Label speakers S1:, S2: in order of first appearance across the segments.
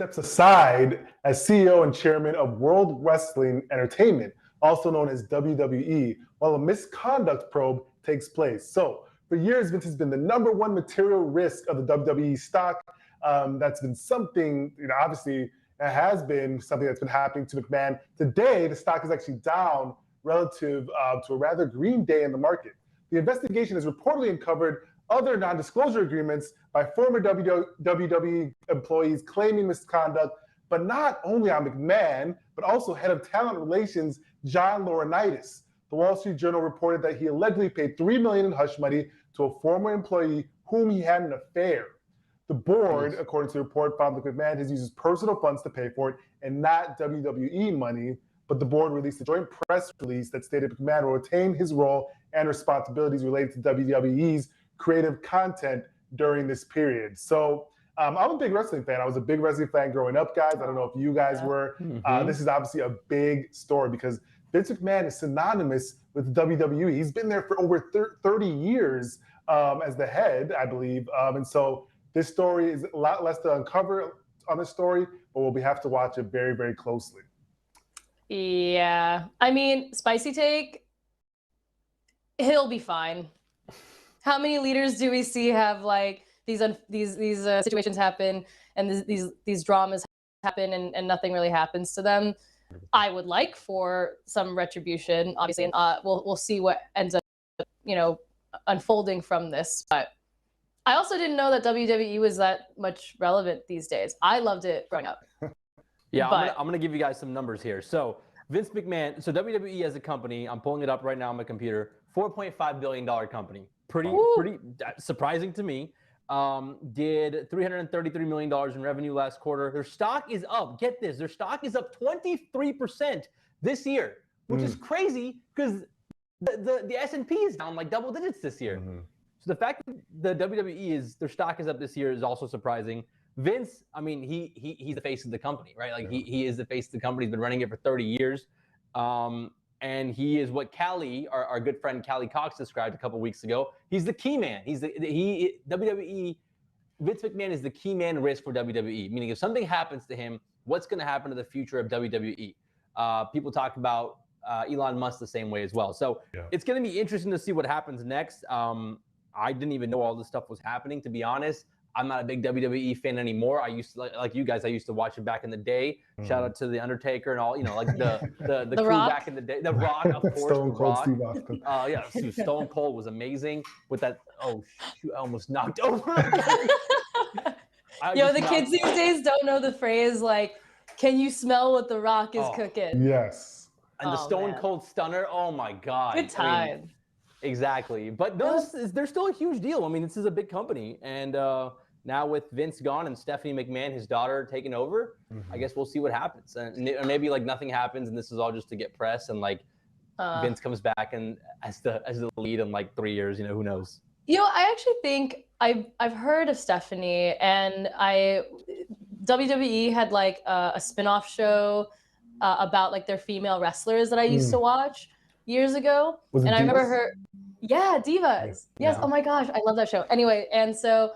S1: steps aside as CEO and chairman of World Wrestling Entertainment, also known as WWE, while a misconduct probe takes place. So for years, Vince has been the #1 material risk of the WWE stock. That's been something, obviously it has been something that's been happening to McMahon. Today, the stock is actually down relative to a rather green day in the market. The investigation has reportedly uncovered other non-disclosure agreements by former WWE employees claiming misconduct, but not only on McMahon, but also head of talent relations, John Laurinaitis. The Wall Street Journal reported that he allegedly paid $3 million in hush money to a former employee whom he had an affair. The board, according to the report, found that McMahon has used his personal funds to pay for it and not WWE money. But the board released a joint press release that stated McMahon will retain his role and responsibilities related to WWE's creative content during this period. So I'm a big wrestling fan. I was a big wrestling fan growing up, guys. I don't know if you guys were. This is obviously a big story because Vince McMahon is synonymous with WWE. He's been there for over 30 years as the head, I believe. And so this story is a lot less to uncover on this story, but we'll have to watch it very, very closely.
S2: Yeah. I mean, spicy take, he'll be fine. How many leaders do we see have like these situations happen and these dramas happen and nothing really happens to them? I would like for some retribution, obviously, and we'll see what ends up, unfolding from this. But I also didn't know that WWE was that much relevant these days. I loved it growing up.
S3: Yeah, I'm gonna give you guys some numbers here. So Vince McMahon, so WWE as a company, I'm pulling it up right now on my computer, $4.5 billion company. Pretty surprising to me. Did $333 million in revenue last quarter. Their stock is up. Get this, their stock is up 23% this year, which is crazy because the S&P is down like double digits this year. So the fact that the WWE their stock is up this year is also surprising. Vince, I mean, he's the face of the company, right? Like he is the face of the company. He's been running it for 30 years. And he is what Callie, our good friend Callie Cox described a couple weeks ago. He's the key man. WWE, Vince McMahon is the key man risk for WWE, meaning if something happens to him, what's going to happen to the future of WWE? People talk about Elon Musk the same way as well. So it's going to be interesting to see what happens next. I didn't even know all this stuff was happening, to be honest. I'm not a big WWE fan anymore. I used to, like you guys, I used to watch it back in the day. Shout out to The Undertaker and all, like the crew
S2: Rock.
S3: back in the day. The Rock, of course,
S1: Stone Cold Steve
S3: Austin. Yeah, Stone Cold was amazing with that. Oh, shoot, I almost knocked over.
S2: The kids these days don't know the phrase like, "Can you smell what the Rock is cooking?"
S1: Yes.
S3: And the Stone Cold Stunner. Oh my God.
S2: Good time.
S3: I mean, exactly. But they're still a huge deal. I mean, this is a big company. And now with Vince gone and Stephanie McMahon, his daughter, taking over, I guess we'll see what happens. And maybe like nothing happens and this is all just to get press and like Vince comes back and as the lead in like 3 years, who knows?
S2: I actually think I've heard of Stephanie and WWE had like a spin-off show about like their female wrestlers that I used to watch years ago. And I remember her, Divas. Yes. Oh my gosh, I love that show. Anyway, and so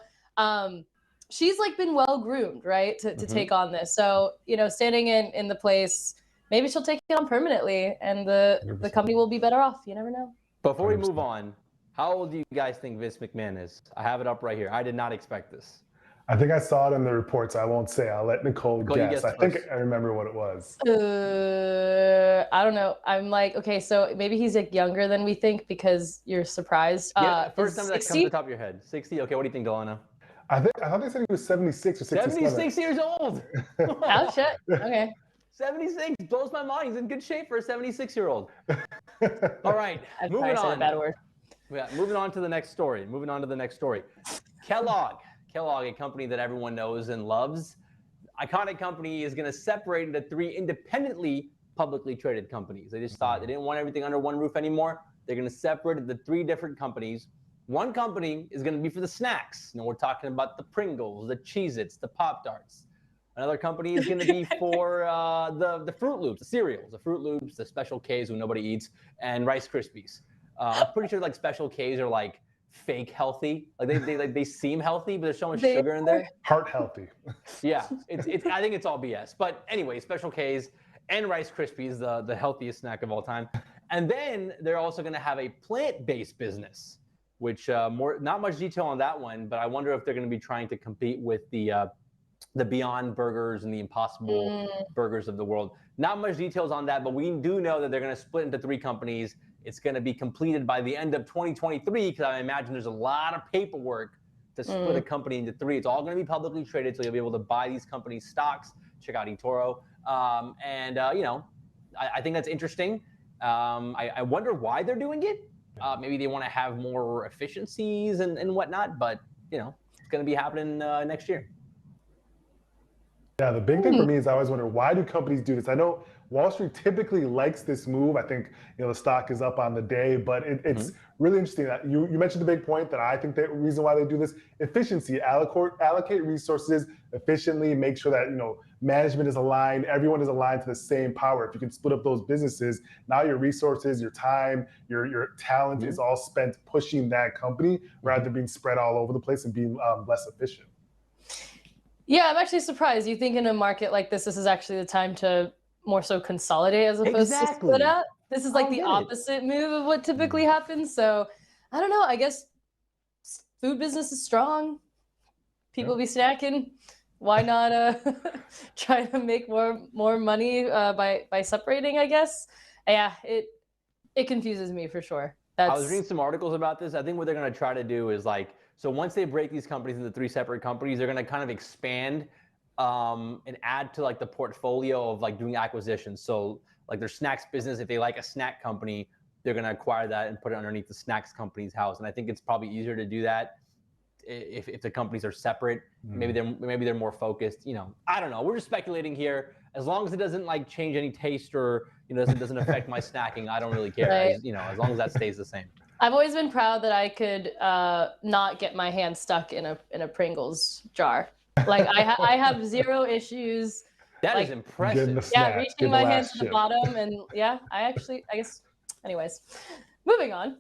S2: she's like been well groomed, right, to take on this. So, standing in the place, maybe she'll take it on permanently and the company will be better off. You never know.
S3: Before we move on, how old do you guys think Vince McMahon is? I have it up right here. I did not expect this.
S1: I think I saw it in the reports. I won't say. I'll let Nicole guess. I think I remember what it was.
S2: I don't know. I'm like, okay, so maybe he's like younger than we think because you're surprised.
S3: First time that comes to the top of your head. 60? Okay, what do you think, Delano?
S1: I thought they said he was 76 or 67.
S3: 76 years old.
S2: Oh, shit. Okay.
S3: 76 blows my mind. He's in good shape for a 76-year-old. All right, moving on.
S2: Bad word.
S3: Yeah, moving on to the next story. Kellogg, a company that everyone knows and loves. Iconic company is going to separate into 3 independently publicly traded companies. They just thought they didn't want everything under one roof anymore. They're going to separate into 3 different companies. One company is going to be for the snacks. We're talking about the Pringles, the Cheez-Its, the Pop-Tarts. Another company is going to be for the Fruit Loops, the cereals, the Fruit Loops, the Special K's who nobody eats, and Rice Krispies. I'm pretty sure like Special K's are like fake healthy. Like they seem healthy, but there's so much sugar in there.
S1: Heart healthy.
S3: Yeah, it's I think it's all BS. But anyway, Special K's and Rice Krispies, the healthiest snack of all time. And then they're also going to have a plant-based business, which not much detail on that one, but I wonder if they're going to be trying to compete with the Beyond Burgers and the Impossible Burgers of the world. Not much details on that, but we do know that they're going to split into 3 companies. It's going to be completed by the end of 2023 because I imagine there's a lot of paperwork to split a company into 3. It's all going to be publicly traded, so you'll be able to buy these companies' stocks. Check out eToro. I think that's interesting. I wonder why they're doing it. Maybe they want to have more efficiencies and whatnot, but it's going to be happening next year.
S1: Yeah, the big thing for me is I always wonder, why do companies do this? I know Wall Street typically likes this move. I think the stock is up on the day, but it's really interesting that you mentioned the big point that I think the reason why they do this: efficiency, allocate resources efficiently, make sure that management is aligned, everyone is aligned to the same power. If you can split up those businesses, now your resources, your time, your talent is all spent pushing that company rather than being spread all over the place and being less efficient.
S2: Yeah, I'm actually surprised. You think in a market like this is actually the time to more so consolidate as opposed to split out? This is like the opposite move of what typically happens. So I don't know. I guess food business is strong. People be snacking. Why not try to make more money by separating, I guess? Yeah, it confuses me for sure.
S3: I was reading some articles about this. I think what they're going to try to do is so once they break these companies into 3 separate companies, they're going to kind of expand and add to the portfolio of doing acquisitions. So their snacks business, if they like a snack company, they're going to acquire that and put it underneath the snacks company's house. And I think it's probably easier to do that if the companies are separate. Maybe they're more focused. I don't know. We're just speculating here. As long as it doesn't change any taste or doesn't affect my snacking, I don't really care.
S2: Right.
S3: As long as that stays the same.
S2: I've always been proud that I could not get my hand stuck in a Pringles jar. I have 0 issues.
S3: That is impressive.
S2: Reaching my hand to the bottom, and I guess. Anyways, moving on.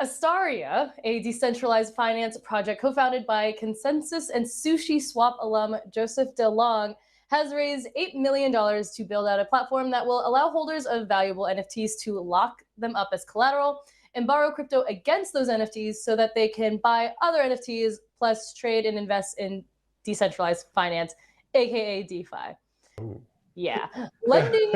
S2: Astaria, a decentralized finance project co-founded by Consensus and Sushi Swap alum Joseph DeLong, has raised $8 million to build out a platform that will allow holders of valuable NFTs to lock them up as collateral and borrow crypto against those NFTs so that they can buy other NFTs plus trade and invest in decentralized finance, aka DeFi.
S1: Ooh.
S2: Yeah. Lending.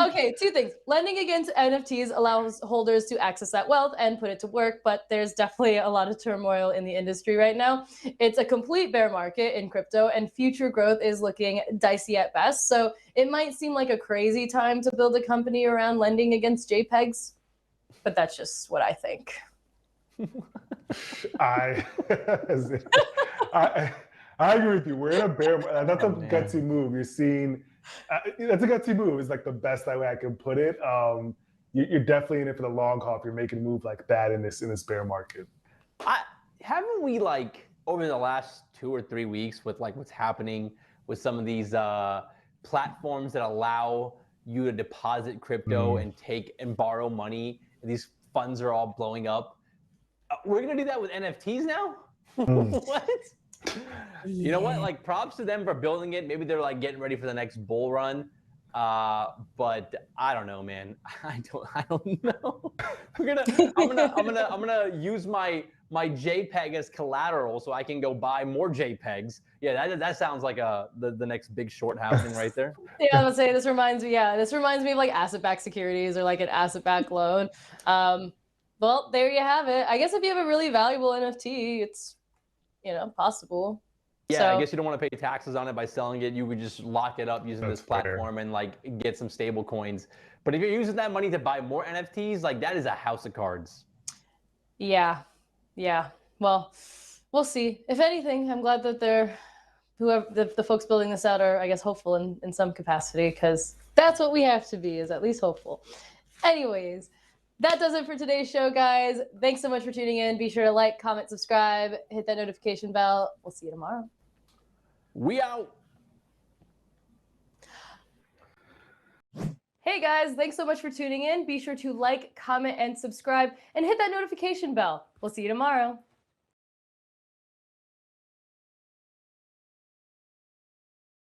S2: Okay, 2 things. Lending against NFTs allows holders to access that wealth and put it to work, but there's definitely a lot of turmoil in the industry right now. It's a complete bear market in crypto, and future growth is looking dicey at best. So it might seem like a crazy time to build a company around lending against JPEGs, but that's just what I think.
S1: I agree with you. We're in a bear market. That's a gutsy move. You're seeing. That's a gutsy move. Is the best way I can put it. You're definitely in it for the long haul if you're making a move like that in this bear market.
S3: Haven't we over the last 2 or 3 weeks with what's happening with some of these platforms that allow you to deposit crypto and take and borrow money, and these funds are all blowing up. We're gonna do that with NFTs now? What? You know what? Props to them for building it. Maybe they're getting ready for the next bull run. But I don't know, man. I don't know. I'm gonna use my JPEG as collateral so I can go buy more JPEGs. Yeah, that sounds like the next Big Short happening right there.
S2: Yeah, I would say this reminds me of asset-backed securities or an asset-backed loan. Well, there you have it. I guess if you have a really valuable NFT, it's possible.
S3: Yeah,
S2: so,
S3: I guess you don't want to pay taxes on it by selling it. You would just lock it up using this platform and get some stable coins. But if you're using that money to buy more NFTs, that is a house of cards.
S2: Yeah. Well, we'll see. If anything, I'm glad that the folks building this out are, I guess, hopeful in some capacity, because that's what we have to be, is at least hopeful. Anyways, that does it for today's show, guys. Thanks so much for tuning in. Be sure to like, comment, subscribe, hit that notification bell. We'll see you tomorrow.
S3: We out.
S2: Hey guys, thanks so much for tuning in. Be sure to like, comment, and subscribe, and hit that notification bell. We'll see you tomorrow.